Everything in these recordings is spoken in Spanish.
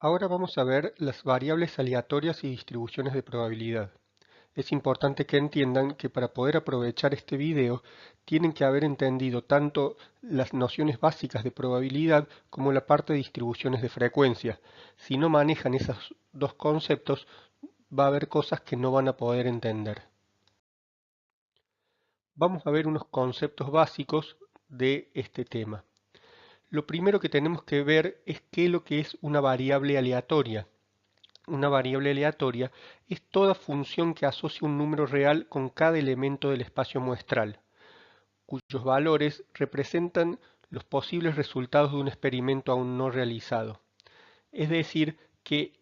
Ahora vamos a ver las variables aleatorias y distribuciones de probabilidad. Es importante que entiendan que para poder aprovechar este video tienen que haber entendido tanto las nociones básicas de probabilidad como la parte de distribuciones de frecuencia. Si no manejan esos dos conceptos, va a haber cosas que no van a poder entender. Vamos a ver unos conceptos básicos de este tema. Lo primero que tenemos que ver es qué es lo que es una variable aleatoria. Una variable aleatoria es toda función que asocia un número real con cada elemento del espacio muestral, cuyos valores representan los posibles resultados de un experimento aún no realizado. Es decir, que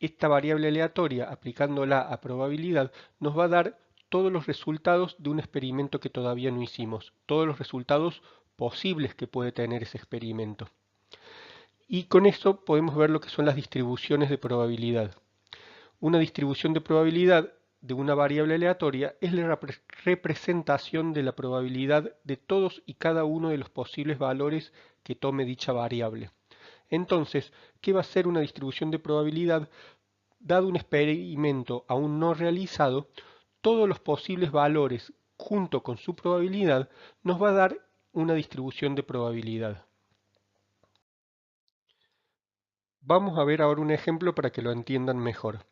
esta variable aleatoria, aplicándola a probabilidad, nos va a dar todos los resultados de un experimento que todavía no hicimos, todos los resultados posibles que puede tener ese experimento. Y con esto podemos ver lo que son las distribuciones de probabilidad. Una distribución de probabilidad de una variable aleatoria es la representación de la probabilidad de todos y cada uno de los posibles valores que tome dicha variable. Entonces, ¿qué va a ser una distribución de probabilidad? Dado un experimento aún no realizado, todos los posibles valores junto con su probabilidad nos va a dar una distribución de probabilidad. Vamos a ver ahora un ejemplo para que lo entiendan mejor.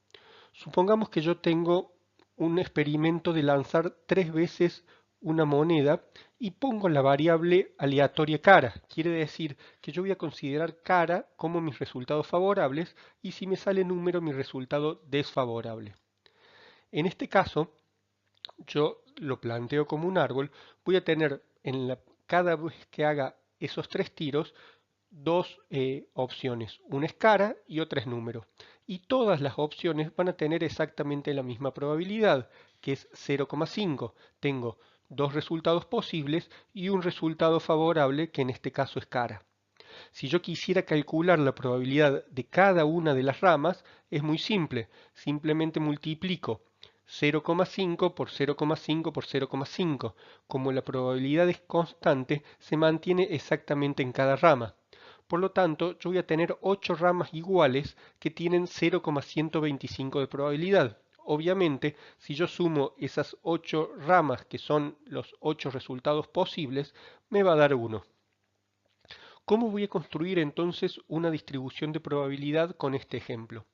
Supongamos que yo tengo un experimento de lanzar 3 veces una moneda y pongo la variable aleatoria cara. Quiere decir que yo voy a considerar cara como mis resultados favorables y si me sale número mi resultado desfavorable. En este caso, yo lo planteo como un árbol, voy a tener cada vez que haga esos 3 tiros, dos opciones, una es cara y otra es número. Y todas las opciones van a tener exactamente la misma probabilidad, que es 0,5. Tengo dos resultados posibles y un resultado favorable, que en este caso es cara. Si yo quisiera calcular la probabilidad de cada una de las ramas, es muy simple. Simplemente multiplico 0,5 por 0,5 por 0,5. Como la probabilidad es constante, se mantiene exactamente en cada rama. Por lo tanto, yo voy a tener 8 ramas iguales que tienen 0,125 de probabilidad. Obviamente, si yo sumo esas 8 ramas, que son los 8 resultados posibles, me va a dar 1. ¿Cómo voy a construir entonces una distribución de probabilidad con este ejemplo?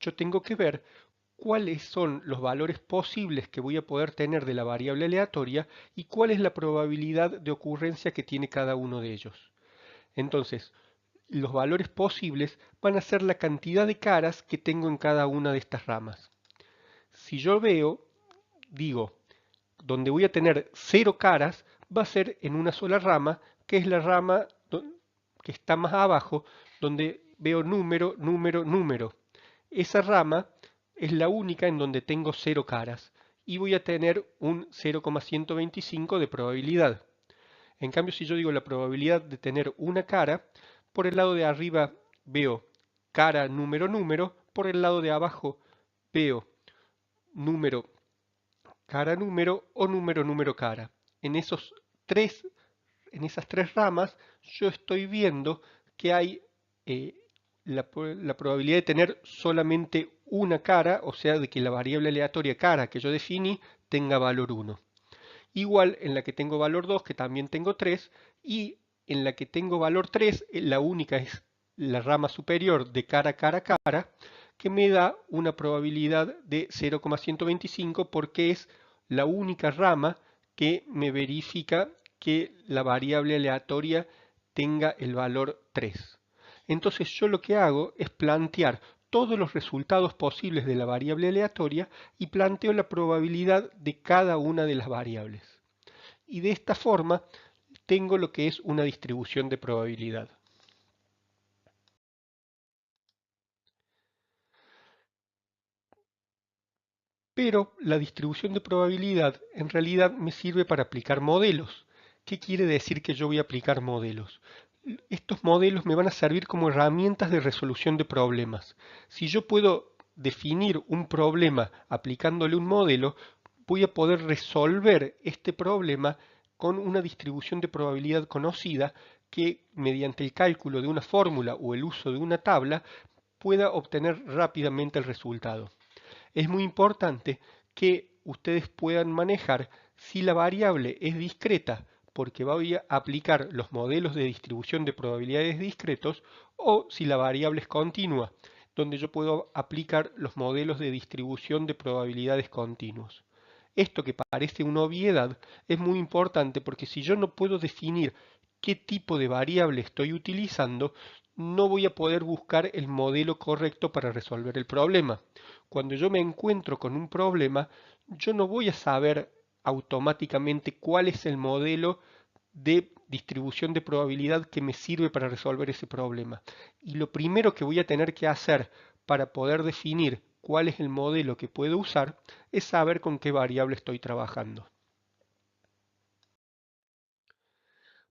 Yo tengo que ver cuáles son los valores posibles que voy a poder tener de la variable aleatoria y cuál es la probabilidad de ocurrencia que tiene cada uno de ellos. Entonces, los valores posibles van a ser la cantidad de caras que tengo en cada una de estas ramas. Si yo digo, donde voy a tener 0 caras, va a ser en una sola rama, que es la rama que está más abajo, donde veo número, número, número. Esa rama es la única en donde tengo 0 caras y voy a tener un 0,125 de probabilidad. En cambio, si yo digo la probabilidad de tener una cara, por el lado de arriba veo cara, número, número, por el lado de abajo veo número, cara, número o número, número, cara. En esos tres, en esas 3 ramas yo estoy viendo que hay la probabilidad de tener solamente una cara, o sea, de que la variable aleatoria cara que yo definí tenga valor 1. Igual en la que tengo valor 2, que también tengo 3, y en la que tengo valor 3, la única es la rama superior de cara, cara, cara, que me da una probabilidad de 0,125 porque es la única rama que me verifica que la variable aleatoria tenga el valor 3. Entonces yo lo que hago es plantear todos los resultados posibles de la variable aleatoria y planteo la probabilidad de cada una de las variables. Y de esta forma tengo lo que es una distribución de probabilidad. Pero la distribución de probabilidad en realidad me sirve para aplicar modelos. ¿Qué quiere decir que yo voy a aplicar modelos? Estos modelos me van a servir como herramientas de resolución de problemas. Si yo puedo definir un problema aplicándole un modelo, voy a poder resolver este problema con una distribución de probabilidad conocida que, mediante el cálculo de una fórmula o el uso de una tabla, pueda obtener rápidamente el resultado. Es muy importante que ustedes puedan manejar si la variable es discreta, porque voy a aplicar los modelos de distribución de probabilidades discretos, o si la variable es continua, donde yo puedo aplicar los modelos de distribución de probabilidades continuos. Esto, que parece una obviedad, es muy importante porque si yo no puedo definir qué tipo de variable estoy utilizando, no voy a poder buscar el modelo correcto para resolver el problema. Cuando yo me encuentro con un problema, yo no voy a saber automáticamente cuál es el modelo de distribución de probabilidad que me sirve para resolver ese problema. Y lo primero que voy a tener que hacer para poder definir cuál es el modelo que puedo usar es saber con qué variable estoy trabajando.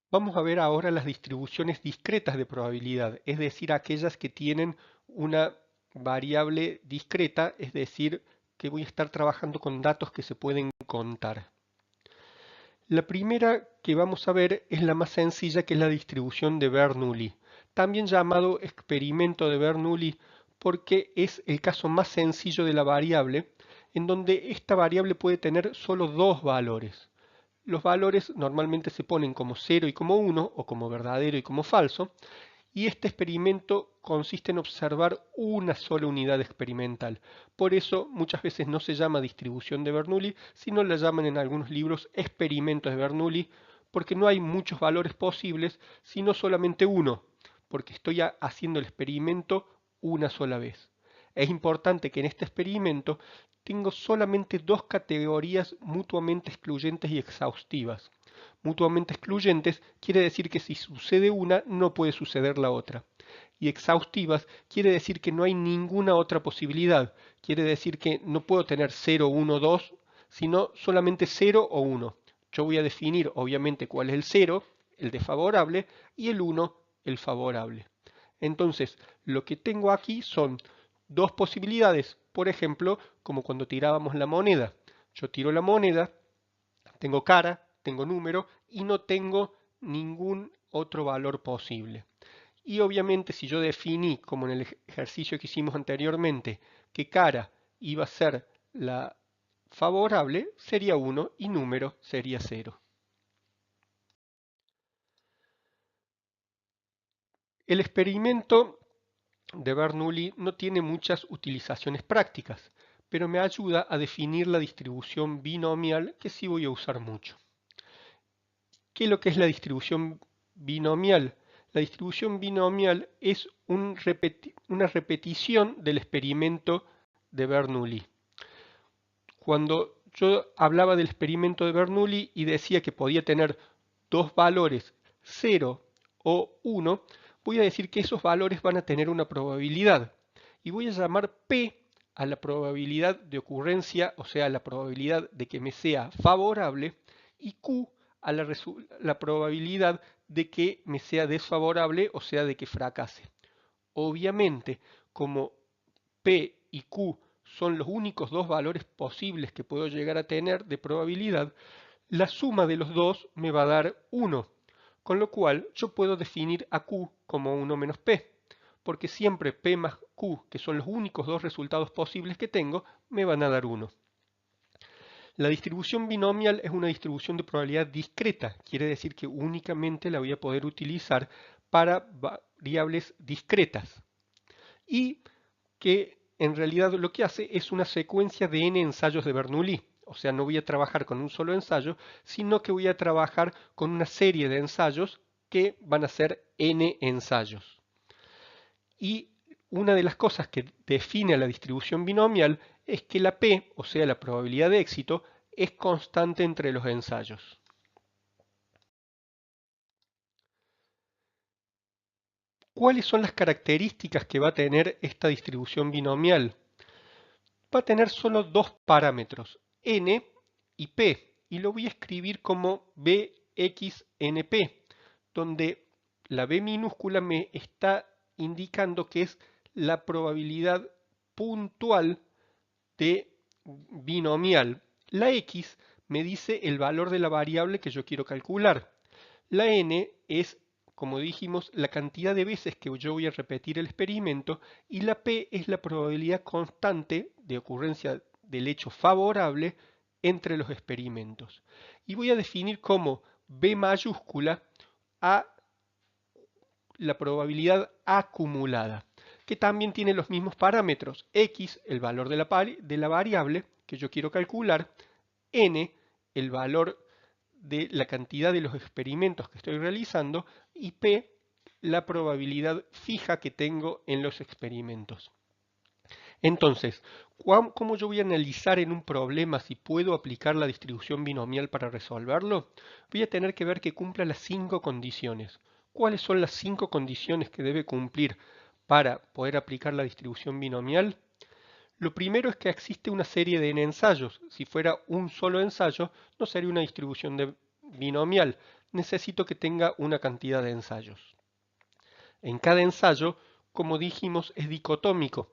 Vamos a ver ahora las distribuciones discretas de probabilidad, es decir, aquellas que tienen una variable discreta, es decir, que voy a estar trabajando con datos que se pueden contar. La primera que vamos a ver es la más sencilla, que es la distribución de Bernoulli, también llamado experimento de Bernoulli, porque es el caso más sencillo de la variable, en donde esta variable puede tener solo dos valores. Los valores normalmente se ponen como 0 y como 1, o como verdadero y como falso, y este experimento consiste en observar una sola unidad experimental. Por eso muchas veces no se llama distribución de Bernoulli, sino la llaman en algunos libros experimentos de Bernoulli, porque no hay muchos valores posibles, sino solamente uno, porque estoy haciendo el experimento una sola vez. Es importante que en este experimento tengo solamente dos categorías mutuamente excluyentes y exhaustivas. Mutuamente excluyentes quiere decir que si sucede una, no puede suceder la otra. Y exhaustivas quiere decir que no hay ninguna otra posibilidad. Quiere decir que no puedo tener 0, 1, 2, sino solamente 0 o 1. Yo voy a definir obviamente cuál es el 0, el desfavorable, y el 1, el favorable. Entonces, lo que tengo aquí son dos posibilidades. Por ejemplo, como cuando tirábamos la moneda. Yo tiro la moneda, tengo cara, tengo número y no tengo ningún otro valor posible. Y obviamente si yo definí, como en el ejercicio que hicimos anteriormente, que cara iba a ser la favorable, sería 1 y número sería 0. El experimento de Bernoulli no tiene muchas utilizaciones prácticas, pero me ayuda a definir la distribución binomial, que sí voy a usar mucho. ¿Qué es lo que es la distribución binomial? La distribución binomial es una repetición del experimento de Bernoulli. Cuando yo hablaba del experimento de Bernoulli y decía que podía tener dos valores, 0 o 1, voy a decir que esos valores van a tener una probabilidad. Y voy a llamar P a la probabilidad de ocurrencia, o sea, la probabilidad de que me sea favorable, y Q a la probabilidad de que me sea desfavorable, o sea, de que fracase. Obviamente, como P y Q son los únicos dos valores posibles que puedo llegar a tener de probabilidad, la suma de los dos me va a dar 1, con lo cual yo puedo definir a Q como 1 menos P, porque siempre P más Q, que son los únicos dos resultados posibles que tengo, me van a dar 1. La distribución binomial es una distribución de probabilidad discreta, quiere decir que únicamente la voy a poder utilizar para variables discretas y que en realidad lo que hace es una secuencia de n ensayos de Bernoulli. O sea, no voy a trabajar con un solo ensayo, sino que voy a trabajar con una serie de ensayos que van a ser n ensayos. Y una de las cosas que define a la distribución binomial es que la p, o sea, la probabilidad de éxito, es constante entre los ensayos. ¿Cuáles son las características que va a tener esta distribución binomial? Va a tener solo dos parámetros, n y p, y lo voy a escribir como bxnp, donde la b minúscula me está indicando que es la probabilidad puntual de binomial. La x me dice el valor de la variable que yo quiero calcular. La n es como dijimos, la cantidad de veces que yo voy a repetir el experimento, y la P es la probabilidad constante de ocurrencia del hecho favorable entre los experimentos. Y voy a definir como B mayúscula a la probabilidad acumulada, que también tiene los mismos parámetros: X, el valor de la variable que yo quiero calcular; N, el valor de la cantidad de los experimentos que estoy realizando; y P, la probabilidad fija que tengo en los experimentos. Entonces, ¿cómo yo voy a analizar en un problema si puedo aplicar la distribución binomial para resolverlo? Voy a tener que ver que cumpla las 5 condiciones. ¿Cuáles son las 5 condiciones que debe cumplir para poder aplicar la distribución binomial? Lo primero es que existe una serie de ensayos. Si fuera un solo ensayo, no sería una distribución binomial. Necesito que tenga una cantidad de ensayos. En cada ensayo, como dijimos, es dicotómico.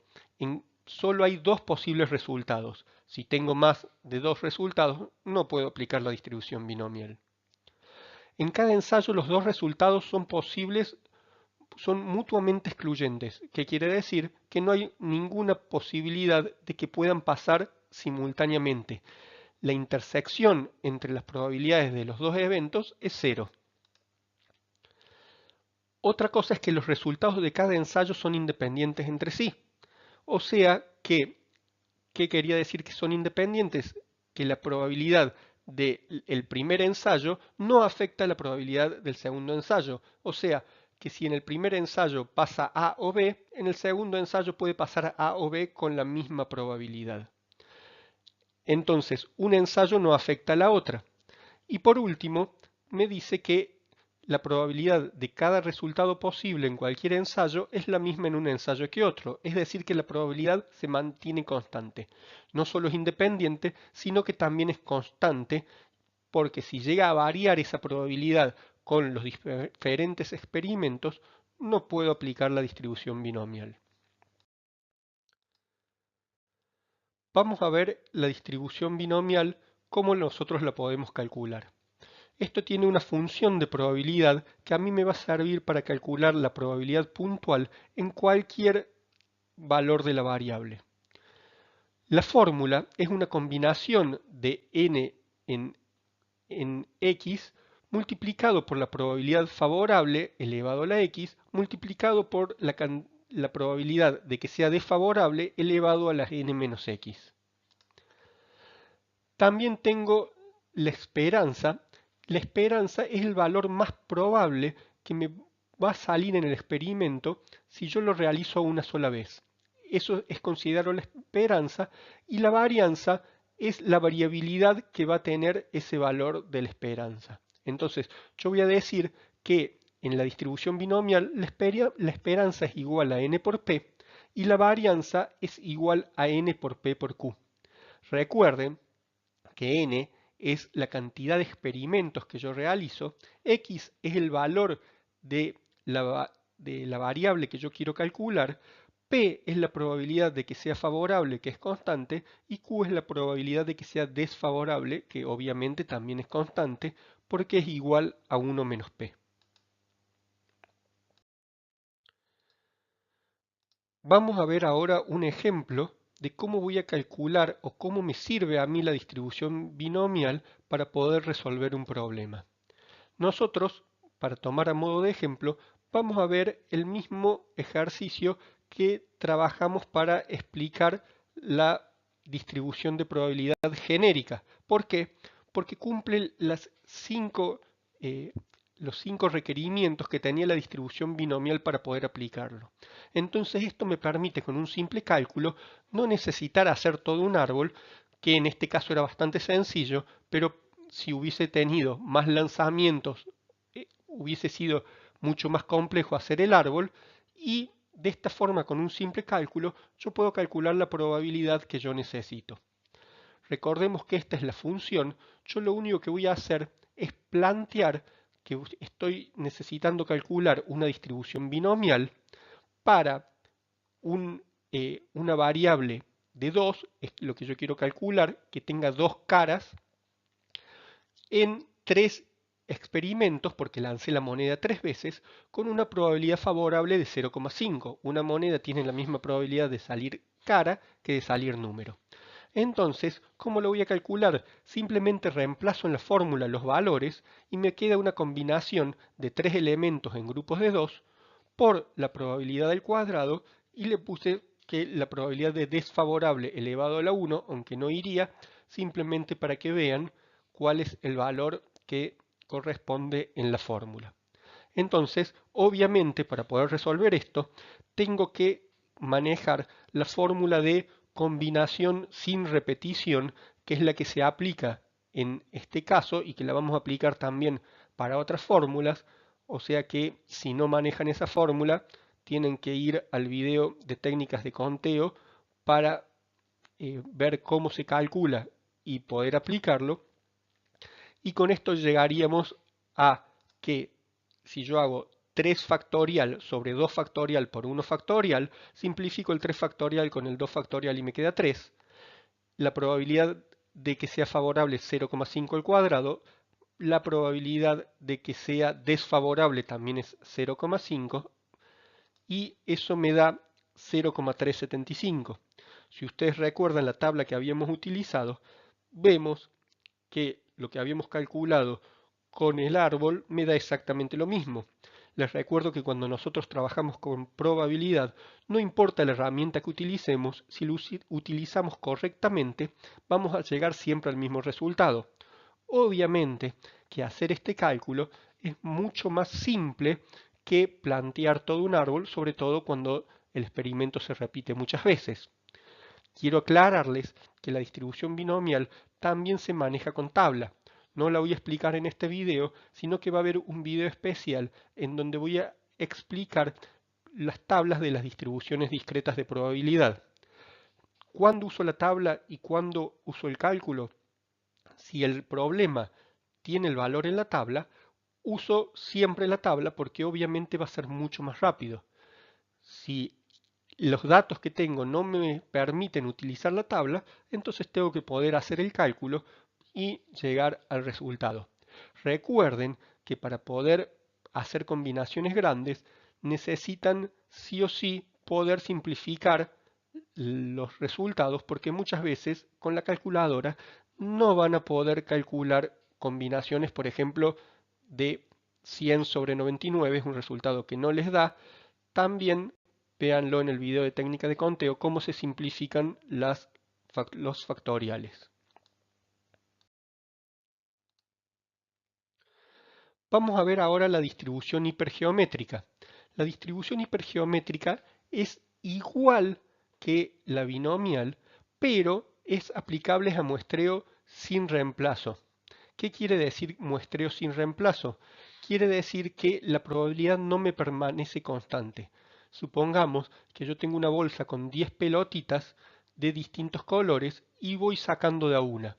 Solo hay 2 posibles resultados. Si tengo más de 2 resultados, no puedo aplicar la distribución binomial. En cada ensayo los 2 resultados son posibles, son mutuamente excluyentes, que quiere decir que no hay ninguna posibilidad de que puedan pasar simultáneamente. La intersección entre las probabilidades de los 2 eventos es 0. Otra cosa es que los resultados de cada ensayo son independientes entre sí. O sea que, ¿qué quería decir que son independientes? Que la probabilidad del primer ensayo no afecta a la probabilidad del segundo ensayo. O sea, que si en el primer ensayo pasa A o B, en el segundo ensayo puede pasar A o B con la misma probabilidad. Entonces, un ensayo no afecta a la otra. Y por último, me dice que la probabilidad de cada resultado posible en cualquier ensayo es la misma en un ensayo que otro, es decir, que la probabilidad se mantiene constante. No solo es independiente, sino que también es constante, porque si llega a variar esa probabilidad con los diferentes experimentos, no puedo aplicar la distribución binomial. Vamos a ver la distribución binomial, cómo nosotros la podemos calcular. Esto tiene una función de probabilidad que a mí me va a servir para calcular la probabilidad puntual en cualquier valor de la variable. La fórmula es una combinación de n en x multiplicado por la probabilidad favorable elevado a la x multiplicado por la probabilidad de que sea desfavorable elevado a la n menos x. También tengo la esperanza. La esperanza es el valor más probable que me va a salir en el experimento si yo lo realizo una sola vez. Eso es considerado la esperanza, y la varianza es la variabilidad que va a tener ese valor de la esperanza. Entonces, yo voy a decir que en la distribución binomial la esperanza es igual a n por p y la varianza es igual a n por p por q. Recuerden que n es la cantidad de experimentos que yo realizo, x es el valor de la variable que yo quiero calcular, p es la probabilidad de que sea favorable, que es constante, y q es la probabilidad de que sea desfavorable, que obviamente también es constante, porque es igual a 1 menos p. Vamos a ver ahora un ejemplo de cómo voy a calcular o cómo me sirve a mí la distribución binomial para poder resolver un problema. Nosotros, para tomar a modo de ejemplo, vamos a ver el mismo ejercicio que trabajamos para explicar la distribución de probabilidad genérica. ¿Por qué? Porque cumple los 5 requerimientos que tenía la distribución binomial para poder aplicarlo. Entonces esto me permite, con un simple cálculo, no necesitar hacer todo un árbol, que en este caso era bastante sencillo, pero si hubiese tenido más lanzamientos, hubiese sido mucho más complejo hacer el árbol, y de esta forma, con un simple cálculo, yo puedo calcular la probabilidad que yo necesito. Recordemos que esta es la función. Yo lo único que voy a hacer es plantear que estoy necesitando calcular una distribución binomial para una variable de 2, es lo que yo quiero calcular, que tenga 2 caras, en 3 experimentos, porque lancé la moneda 3 veces, con una probabilidad favorable de 0,5. Una moneda tiene la misma probabilidad de salir cara que de salir número. Entonces, ¿cómo lo voy a calcular? Simplemente reemplazo en la fórmula los valores y me queda una combinación de 3 elementos en grupos de 2 por la probabilidad al cuadrado y le puse que la probabilidad de desfavorable elevado a la 1, aunque no iría, simplemente para que vean cuál es el valor que corresponde en la fórmula. Entonces, obviamente, para poder resolver esto, tengo que manejar la fórmula de combinación sin repetición, que es la que se aplica en este caso y que la vamos a aplicar también para otras fórmulas. O sea que si no manejan esa fórmula, tienen que ir al video de técnicas de conteo para ver cómo se calcula y poder aplicarlo. Y con esto llegaríamos a que si yo hago 3 factorial sobre 2 factorial por 1 factorial, simplifico el 3 factorial con el 2 factorial y me queda 3. La probabilidad de que sea favorable es 0,5 al cuadrado. La probabilidad de que sea desfavorable también es 0,5 y eso me da 0,375. Si ustedes recuerdan la tabla que habíamos utilizado, vemos que lo que habíamos calculado con el árbol me da exactamente lo mismo. Les recuerdo que cuando nosotros trabajamos con probabilidad, no importa la herramienta que utilicemos, si lo utilizamos correctamente, vamos a llegar siempre al mismo resultado. Obviamente que hacer este cálculo es mucho más simple que plantear todo un árbol, sobre todo cuando el experimento se repite muchas veces. Quiero aclararles que la distribución binomial también se maneja con tabla. No la voy a explicar en este video, sino que va a haber un video especial en donde voy a explicar las tablas de las distribuciones discretas de probabilidad. ¿Cuándo uso la tabla y cuándo uso el cálculo? Si el problema tiene el valor en la tabla, uso siempre la tabla porque obviamente va a ser mucho más rápido. Si los datos que tengo no me permiten utilizar la tabla, entonces tengo que poder hacer el cálculo y llegar al resultado. Recuerden que para poder hacer combinaciones grandes necesitan sí o sí poder simplificar los resultados porque muchas veces con la calculadora no van a poder calcular combinaciones, por ejemplo, de 100 sobre 99, es un resultado que no les da. También véanlo en el video de técnica de conteo, cómo se simplifican los factoriales. Vamos a ver ahora la distribución hipergeométrica. La distribución hipergeométrica es igual que la binomial, pero es aplicable a muestreo sin reemplazo. ¿Qué quiere decir muestreo sin reemplazo? Quiere decir que la probabilidad no me permanece constante. Supongamos que yo tengo una bolsa con 10 pelotitas de distintos colores y voy sacando de a una.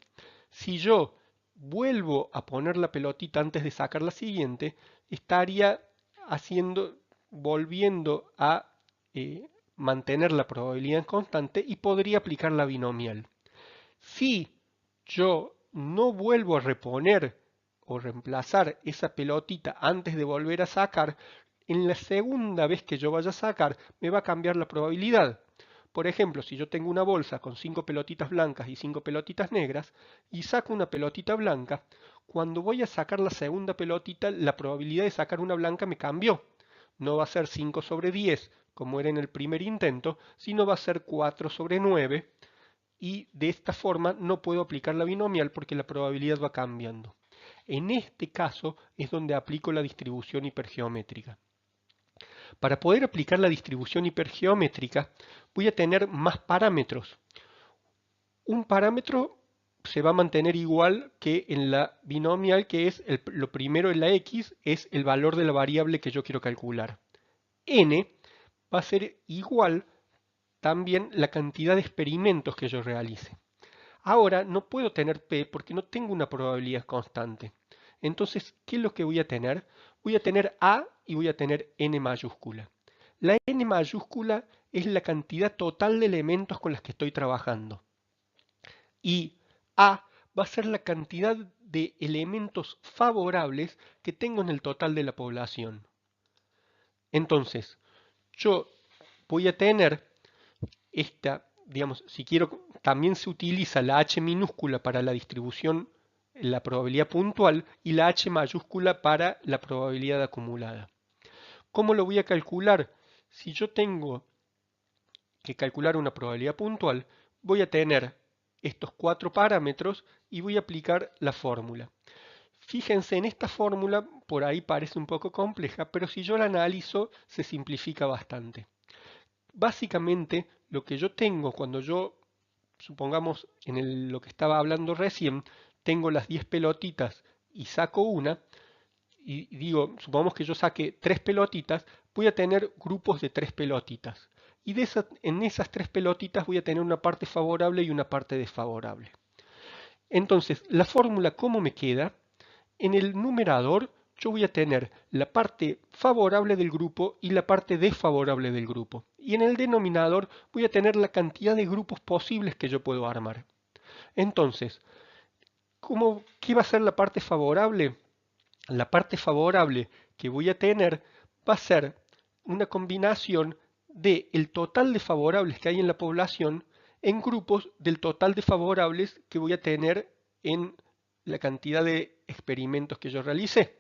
Si yo vuelvo a poner la pelotita antes de sacar la siguiente, estaría volviendo a mantener la probabilidad constante y podría aplicar la binomial. Si yo no vuelvo a reponer o reemplazar esa pelotita antes de volver a sacar, en la segunda vez que yo vaya a sacar me va a cambiar la probabilidad. Por ejemplo, si yo tengo una bolsa con 5 pelotitas blancas y 5 pelotitas negras y saco una pelotita blanca, cuando voy a sacar la segunda pelotita, la probabilidad de sacar una blanca me cambió. No va a ser 5 sobre 10 como era en el primer intento, sino va a ser 4 sobre 9 y de esta forma no puedo aplicar la binomial porque la probabilidad va cambiando. En este caso es donde aplico la distribución hipergeométrica. Para poder aplicar la distribución hipergeométrica voy a tener más parámetros. Un parámetro se va a mantener igual que en la binomial, que es lo primero en la x, es el valor de la variable que yo quiero calcular. N va a ser igual también la cantidad de experimentos que yo realice. Ahora no puedo tener P porque no tengo una probabilidad constante. Entonces, ¿qué es lo que voy a tener? Voy a tener A y voy a tener N mayúscula. La N mayúscula es la cantidad total de elementos con las que estoy trabajando. Y A va a ser la cantidad de elementos favorables que tengo en el total de la población. Entonces, yo voy a tener esta, digamos, si quiero, también se utiliza la H minúscula para la distribución, la probabilidad puntual, y la H mayúscula para la probabilidad acumulada. ¿Cómo lo voy a calcular? Si yo tengo que calcular una probabilidad puntual, voy a tener estos 4 parámetros y voy a aplicar la fórmula. Fíjense, en esta fórmula por ahí parece un poco compleja, pero si yo la analizo se simplifica bastante. Básicamente lo que yo tengo cuando yo, supongamos lo que estaba hablando recién, tengo las 10 pelotitas y saco una, y digo, supongamos que yo saque 3 pelotitas, voy a tener grupos de 3 pelotitas. Y en esas 3 pelotitas voy a tener una parte favorable y una parte desfavorable. Entonces, la fórmula, ¿cómo me queda? En el numerador yo voy a tener la parte favorable del grupo y la parte desfavorable del grupo. Y en el denominador voy a tener la cantidad de grupos posibles que yo puedo armar. Entonces, ¿qué va a ser la parte favorable? La parte favorable que voy a tener va a ser una combinación del total de favorables que hay en la población en grupos del total de favorables que voy a tener en la cantidad de experimentos que yo realicé.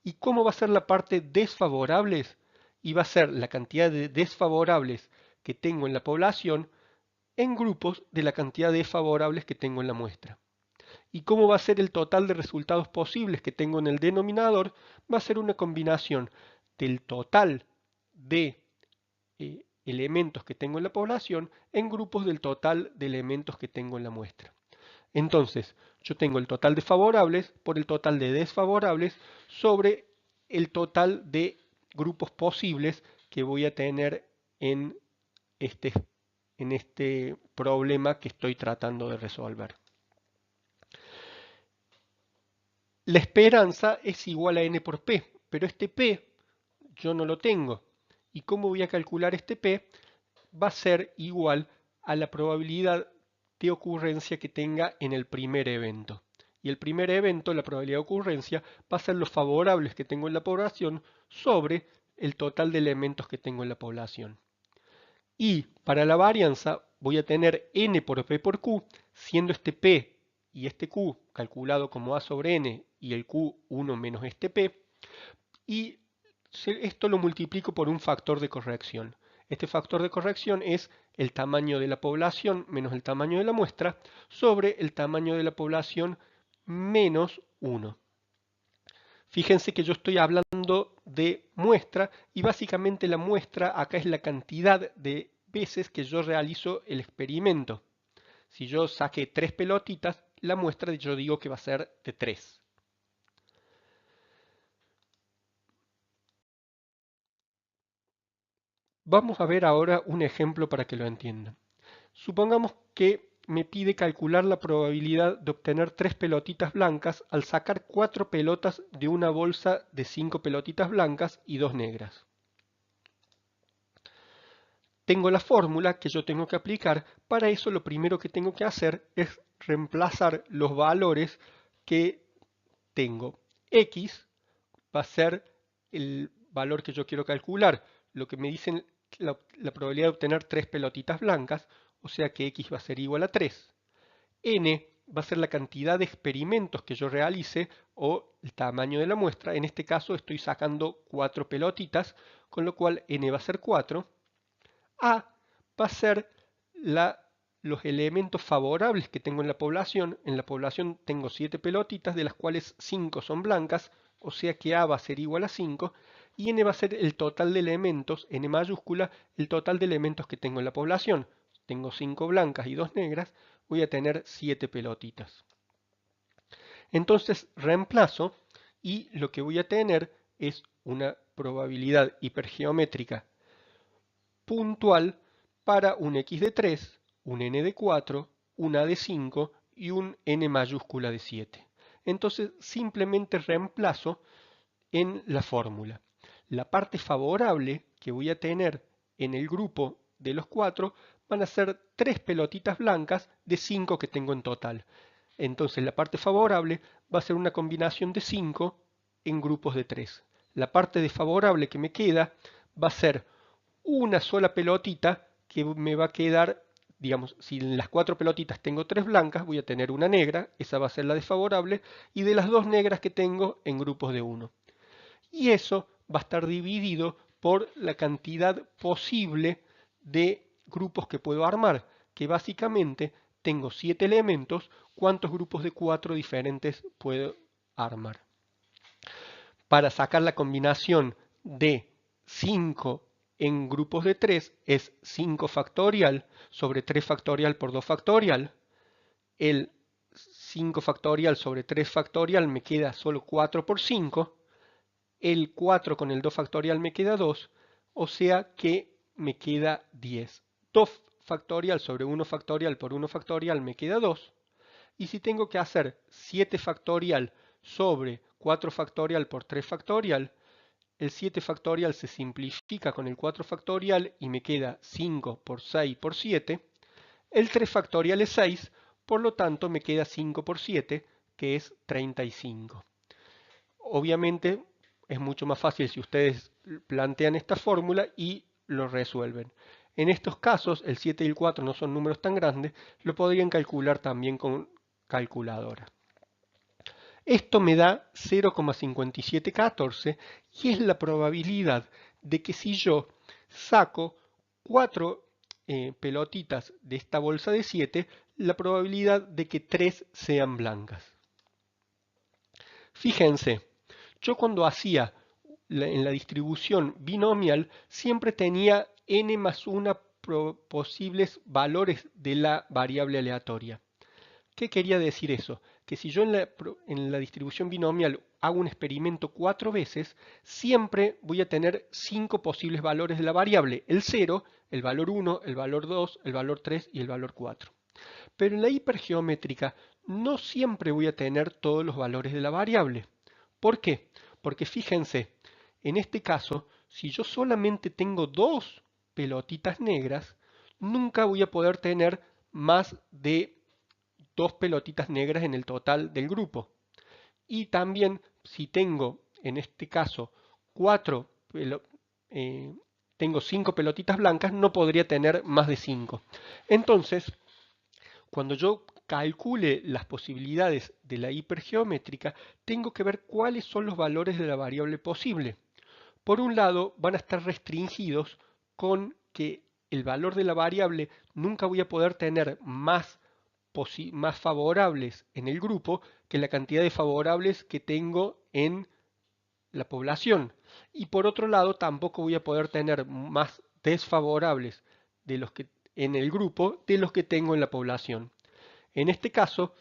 ¿Y cómo va a ser la parte desfavorables? Y va a ser la cantidad de desfavorables que tengo en la población en grupos de la cantidad de favorables que tengo en la muestra. ¿Y cómo va a ser el total de resultados posibles que tengo en el denominador? Va a ser una combinación del total de elementos que tengo en la población en grupos del total de elementos que tengo en la muestra. Entonces, yo tengo el total de favorables por el total de desfavorables sobre el total de grupos posibles que voy a tener en este, en este problema que estoy tratando de resolver. La esperanza es igual a n por p, pero este p yo no lo tengo. ¿Y cómo voy a calcular este p? Va a ser igual a la probabilidad de ocurrencia que tenga en el primer evento. Y el primer evento, la probabilidad de ocurrencia, va a ser los favorables que tengo en la población sobre el total de elementos que tengo en la población. Y para la varianza voy a tener n por p por q, siendo este p y este q calculado como a sobre n y el q 1 menos este p, y esto lo multiplico por un factor de corrección. Este factor de corrección es el tamaño de la población menos el tamaño de la muestra sobre el tamaño de la población menos 1. Fíjense que yo estoy hablando de muestra y básicamente la muestra acá es la cantidad de veces que yo realizo el experimento. Si yo saqué 3 pelotitas, la muestra yo digo que va a ser de 3. Vamos a ver ahora un ejemplo para que lo entiendan. Supongamos que me pide calcular la probabilidad de obtener 3 pelotitas blancas al sacar 4 pelotas de una bolsa de 5 pelotitas blancas y 2 negras. Tengo la fórmula que yo tengo que aplicar. Para eso lo primero que tengo que hacer es reemplazar los valores que tengo. X va a ser el valor que yo quiero calcular. Lo que me dicen la probabilidad de obtener 3 pelotitas blancas, o sea que X va a ser igual a 3. N va a ser la cantidad de experimentos que yo realice o el tamaño de la muestra. En este caso estoy sacando 4 pelotitas, con lo cual N va a ser 4. A va a ser los elementos favorables que tengo en la población. En la población tengo 7 pelotitas, de las cuales 5 son blancas, o sea que A va a ser igual a 5. Y N va a ser el total de elementos, N mayúscula, el total de elementos que tengo en la población. Tengo 5 blancas y 2 negras, voy a tener 7 pelotitas. Entonces reemplazo y lo que voy a tener es una probabilidad hipergeométrica puntual para un x de 3, un n de 4, un a de 5 y un n mayúscula de 7. Entonces simplemente reemplazo en la fórmula. La parte favorable que voy a tener en el grupo de los 4 van a ser 3 pelotitas blancas de 5 que tengo en total. Entonces la parte favorable va a ser una combinación de 5 en grupos de 3. La parte desfavorable que me queda va a ser una sola pelotita que me va a quedar, digamos, si en las 4 pelotitas tengo 3 blancas, voy a tener una negra, esa va a ser la desfavorable, y de las 2 negras que tengo en grupos de 1. Y eso va a estar dividido por la cantidad posible de grupos que puedo armar, que básicamente tengo 7 elementos, ¿cuántos grupos de 4 diferentes puedo armar? Para sacar la combinación de 5 en grupos de 3 es 5 factorial sobre 3 factorial por 2 factorial. El 5 factorial sobre 3 factorial me queda solo 4 por 5. El 4 con el 2 factorial me queda 2, o sea que me queda 10. 2 factorial sobre 1 factorial por 1 factorial me queda 2. Y si tengo que hacer 7 factorial sobre 4 factorial por 3 factorial, el 7 factorial se simplifica con el 4 factorial y me queda 5 por 6 por 7. El 3 factorial es 6, por lo tanto me queda 5 por 7, que es 35. Obviamente es mucho más fácil si ustedes plantean esta fórmula y lo resuelven. En estos casos, el 7 y el 4 no son números tan grandes, lo podrían calcular también con calculadora. Esto me da 0,5714 y es la probabilidad de que si yo saco 4 pelotitas de esta bolsa de 7, la probabilidad de que 3 sean blancas. Fíjense, yo cuando hacía en la distribución binomial siempre tenía n más 1 posibles valores de la variable aleatoria. ¿Qué quería decir eso? Que si yo en la distribución binomial hago un experimento 4 veces, siempre voy a tener 5 posibles valores de la variable, el 0, el valor 1, el valor 2, el valor 3 y el valor 4. Pero en la hipergeométrica no siempre voy a tener todos los valores de la variable. ¿Por qué? Porque fíjense, en este caso, si yo solamente tengo 2 pelotitas negras, nunca voy a poder tener más de 2 pelotitas negras en el total del grupo. Y también si tengo, en este caso, 4 tengo 5 pelotitas blancas, no podría tener más de 5. Entonces, cuando yo calcule las posibilidades de la hipergeométrica, tengo que ver cuáles son los valores de la variable posible. Por un lado, van a estar restringidos con que el valor de la variable nunca voy a poder tener más favorables en el grupo que la cantidad de favorables que tengo en la población. Y por otro lado, tampoco voy a poder tener más desfavorables de los que en el grupo de los que tengo en la población. En este caso,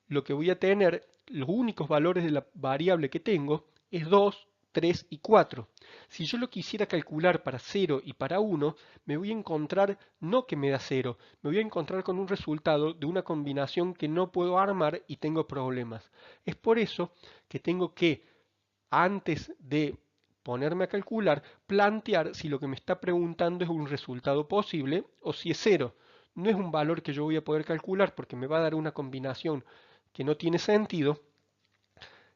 lo que voy a tener, los únicos valores de la variable que tengo es 2, 3 y 4. Si yo lo quisiera calcular para 0 y para 1, me voy a encontrar, no que me da 0, me voy a encontrar con un resultado de una combinación que no puedo armar y tengo problemas. Es por eso que tengo que, antes de ponerme a calcular, plantear si lo que me está preguntando es un resultado posible o si es 0. No es un valor que yo voy a poder calcular porque me va a dar una combinación que no tiene sentido.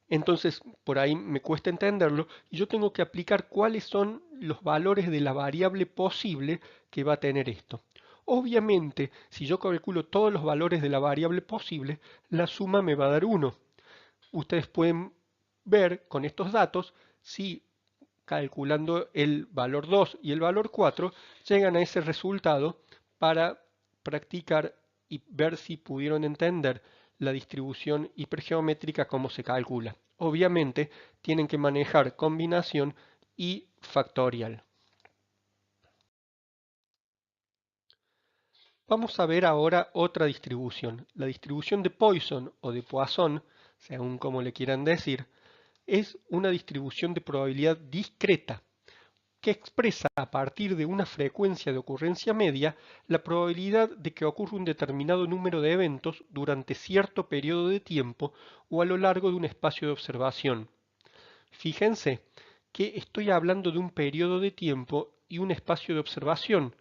Entonces, por ahí me cuesta entenderlo y yo tengo que aplicar cuáles son los valores de la variable posible que va a tener esto. Obviamente, si yo calculo todos los valores de la variable posible, la suma me va a dar 1. Ustedes pueden ver con estos datos si calculando el valor 2 y el valor 4 llegan a ese resultado para practicar y ver si pudieron entender la distribución hipergeométrica, cómo se calcula. Obviamente tienen que manejar combinación y factorial. Vamos a ver ahora otra distribución. La distribución de Poisson o de Poisson, según como le quieran decir, es una distribución de probabilidad discreta que expresa a partir de una frecuencia de ocurrencia media la probabilidad de que ocurra un determinado número de eventos durante cierto periodo de tiempo o a lo largo de un espacio de observación. Fíjense que estoy hablando de un periodo de tiempo y un espacio de observación.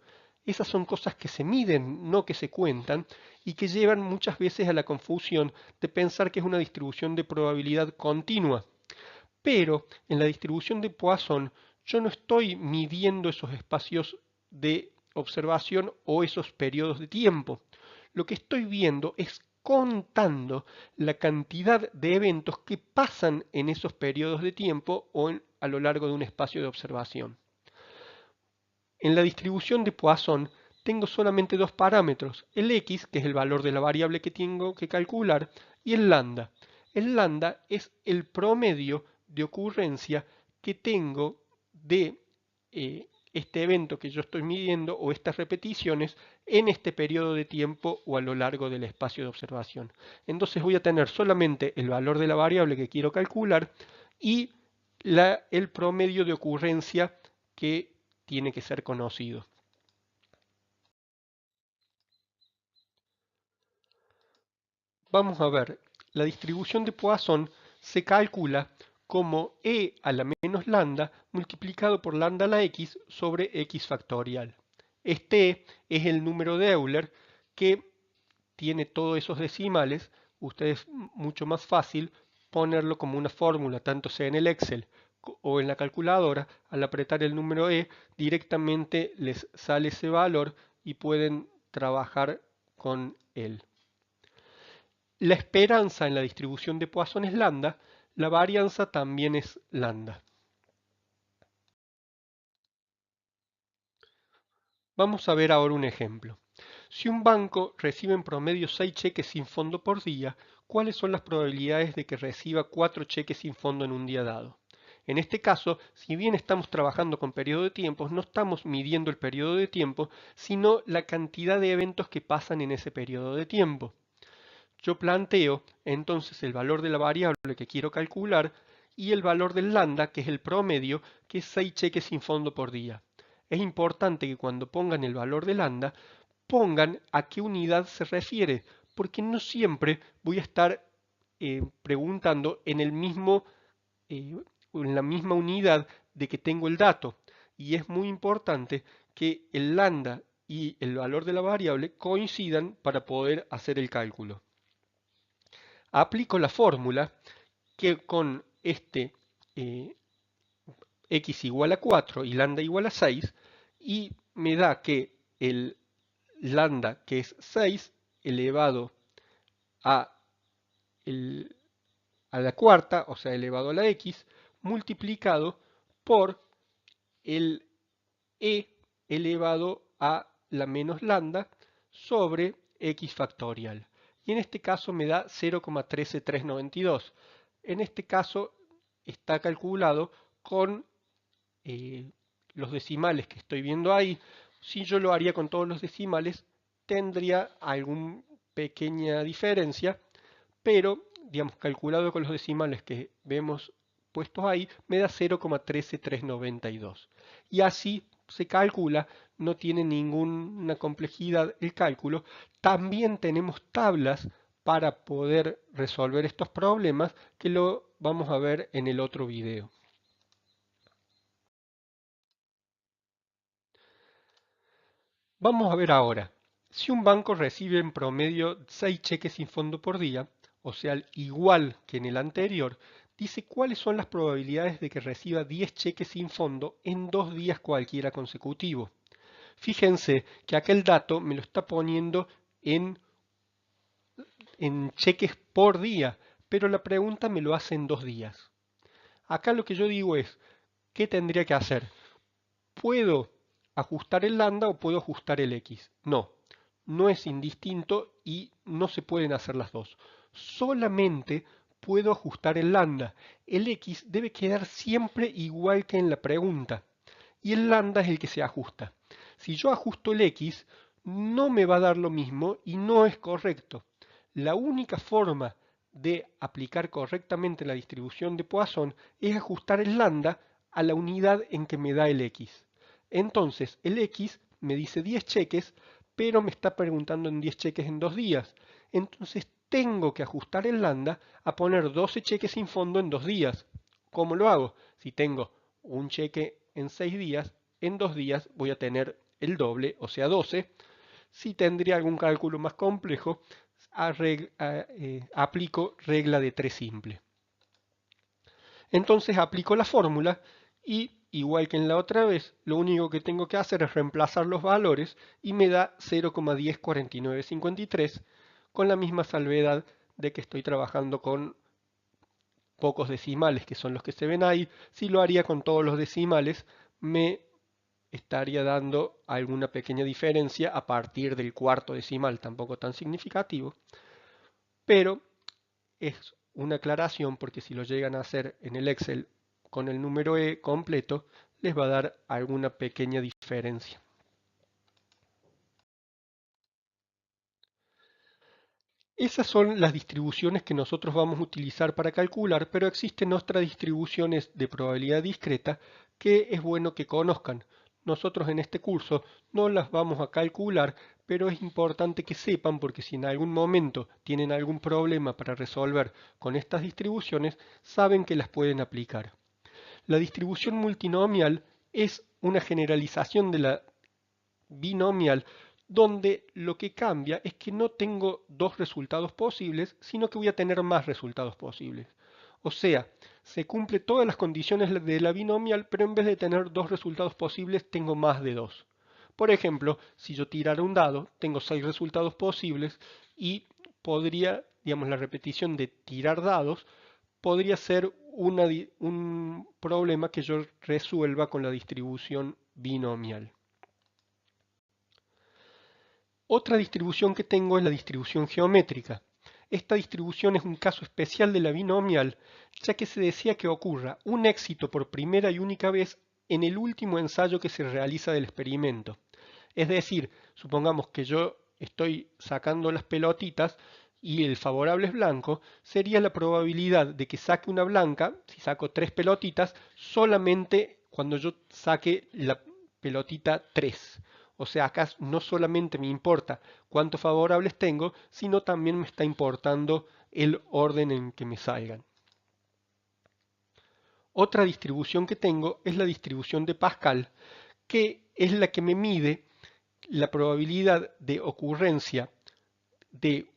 Esas son cosas que se miden, no que se cuentan, y que llevan muchas veces a la confusión de pensar que es una distribución de probabilidad continua. Pero en la distribución de Poisson yo no estoy midiendo esos espacios de observación o esos periodos de tiempo. Lo que estoy viendo es contando la cantidad de eventos que pasan en esos periodos de tiempo o a lo largo de un espacio de observación. En la distribución de Poisson tengo solamente dos parámetros, el x, que es el valor de la variable que tengo que calcular, y el lambda. El lambda es el promedio de ocurrencia que tengo de este evento que yo estoy midiendo o estas repeticiones en este periodo de tiempo o a lo largo del espacio de observación. Entonces voy a tener solamente el valor de la variable que quiero calcular y el promedio de ocurrencia que tiene que ser conocido. Vamos a ver, la distribución de Poisson se calcula como e a la menos lambda multiplicado por lambda a la x sobre x factorial. Este es el número de Euler que tiene todos esos decimales. Ustedes mucho más fácil ponerlo como una fórmula, tanto sea en el Excel o en la calculadora. Al apretar el número e directamente les sale ese valor y pueden trabajar con él. La esperanza en la distribución de Poisson es lambda, la varianza también es lambda. Vamos a ver ahora un ejemplo. Si un banco recibe en promedio 6 cheques sin fondo por día, ¿cuáles son las probabilidades de que reciba 4 cheques sin fondo en un día dado? En este caso, si bien estamos trabajando con periodo de tiempos, no estamos midiendo el periodo de tiempo, sino la cantidad de eventos que pasan en ese periodo de tiempo. Yo planteo entonces el valor de la variable que quiero calcular y el valor del lambda, que es el promedio, que es 6 cheques sin fondo por día. Es importante que cuando pongan el valor de lambda, pongan a qué unidad se refiere, porque no siempre voy a estar preguntando en en la misma unidad de que tengo el dato. Y es muy importante que el lambda y el valor de la variable coincidan para poder hacer el cálculo. Aplico la fórmula que con este x igual a 4 y lambda igual a 6 y me da que el lambda, que es 6 elevado a, a la cuarta, o sea, elevado a la x, multiplicado por el e elevado a la menos lambda sobre x factorial. Y en este caso me da 0,13392. En este caso está calculado con los decimales que estoy viendo ahí. Si yo lo haría con todos los decimales, tendría alguna pequeña diferencia, pero digamos calculado con los decimales que vemos puestos ahí, me da 0,13392. Y así se calcula, no tiene ninguna complejidad el cálculo. También tenemos tablas para poder resolver estos problemas que lo vamos a ver en el otro video. Vamos a ver ahora, si un banco recibe en promedio 6 cheques sin fondo por día, o sea, igual que en el anterior, dice cuáles son las probabilidades de que reciba 10 cheques sin fondo en 2 días cualquiera consecutivo. Fíjense que aquel dato me lo está poniendo en cheques por día, pero la pregunta me lo hace en 2 días. Acá lo que yo digo es, ¿qué tendría que hacer? ¿Puedo ajustar el lambda o puedo ajustar el x? No, no es indistinto y no se pueden hacer las dos. Solamente puedo ajustar el lambda. El x debe quedar siempre igual que en la pregunta y el lambda es el que se ajusta. Si yo ajusto el x, no me va a dar lo mismo y no es correcto. La única forma de aplicar correctamente la distribución de Poisson es ajustar el lambda a la unidad en que me da el x. Entonces, el x me dice 10 cheques, pero me está preguntando en 10 cheques en 2 días. Entonces, tengo que ajustar el lambda a poner 12 cheques sin fondo en 2 días. ¿Cómo lo hago? Si tengo un cheque en 6 días, en 2 días voy a tener el doble, o sea 12. Si tendría algún cálculo más complejo, aplico regla de 3 simple. Entonces aplico la fórmula y, igual que en la otra vez, lo único que tengo que hacer es reemplazar los valores y me da 0,104953 con la misma salvedad de que estoy trabajando con pocos decimales, que son los que se ven ahí. Si lo haría con todos los decimales, me estaría dando alguna pequeña diferencia a partir del cuarto decimal, tampoco tan significativo, pero es una aclaración porque si lo llegan a hacer en el Excel con el número E completo, les va a dar alguna pequeña diferencia. Esas son las distribuciones que nosotros vamos a utilizar para calcular, pero existen otras distribuciones de probabilidad discreta que es bueno que conozcan. Nosotros en este curso no las vamos a calcular, pero es importante que sepan porque si en algún momento tienen algún problema para resolver con estas distribuciones, saben que las pueden aplicar. La distribución multinomial es una generalización de la binomial donde lo que cambia es que no tengo dos resultados posibles, sino que voy a tener más resultados posibles. O sea, se cumple todas las condiciones de la binomial, pero en vez de tener dos resultados posibles, tengo más de dos. Por ejemplo, si yo tirara un dado, tengo 6 resultados posibles y podría, digamos, la repetición de tirar dados podría ser un problema que yo resuelva con la distribución binomial. Otra distribución que tengo es la distribución geométrica. Esta distribución es un caso especial de la binomial, ya que se desea que ocurra un éxito por primera y única vez en el último ensayo que se realiza del experimento. Es decir, supongamos que yo estoy sacando las pelotitas y el favorable es blanco, sería la probabilidad de que saque una blanca, si saco 3 pelotitas, solamente cuando yo saque la pelotita 3. O sea, acá no solamente me importa cuántos favorables tengo, sino también me está importando el orden en que me salgan. Otra distribución que tengo es la distribución de Pascal, que es la que me mide la probabilidad de ocurrencia de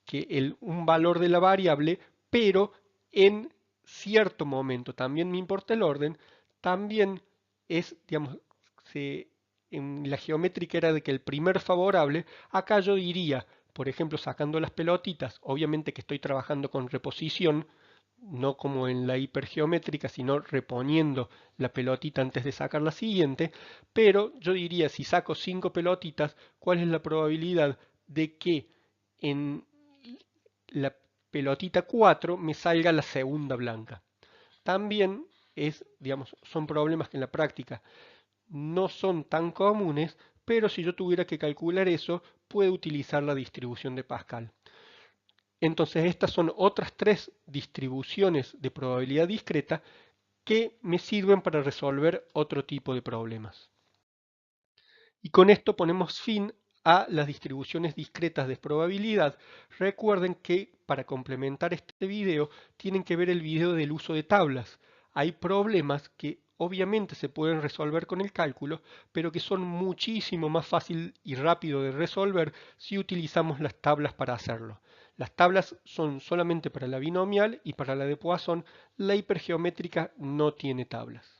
que un valor de la variable, pero en cierto momento. También me importa el orden, también es, digamos, en la geométrica era de que el primer favorable, acá yo diría, por ejemplo, sacando las pelotitas, obviamente que estoy trabajando con reposición, no como en la hipergeométrica, sino reponiendo la pelotita antes de sacar la siguiente, pero yo diría, si saco 5 pelotitas, ¿cuál es la probabilidad de que en la pelotita 4 me salga la segunda blanca? También digamos, son problemas que en la práctica no son tan comunes, pero si yo tuviera que calcular eso, puedo utilizar la distribución de Pascal. Entonces estas son otras 3 distribuciones de probabilidad discreta que me sirven para resolver otro tipo de problemas. Y con esto ponemos fin a las distribuciones discretas de probabilidad. Recuerden que para complementar este video tienen que ver el video del uso de tablas. Hay problemas que obviamente se pueden resolver con el cálculo, pero que son muchísimo más fácil y rápido de resolver si utilizamos las tablas para hacerlo. Las tablas son solamente para la binomial y para la de Poisson. La hipergeométrica no tiene tablas.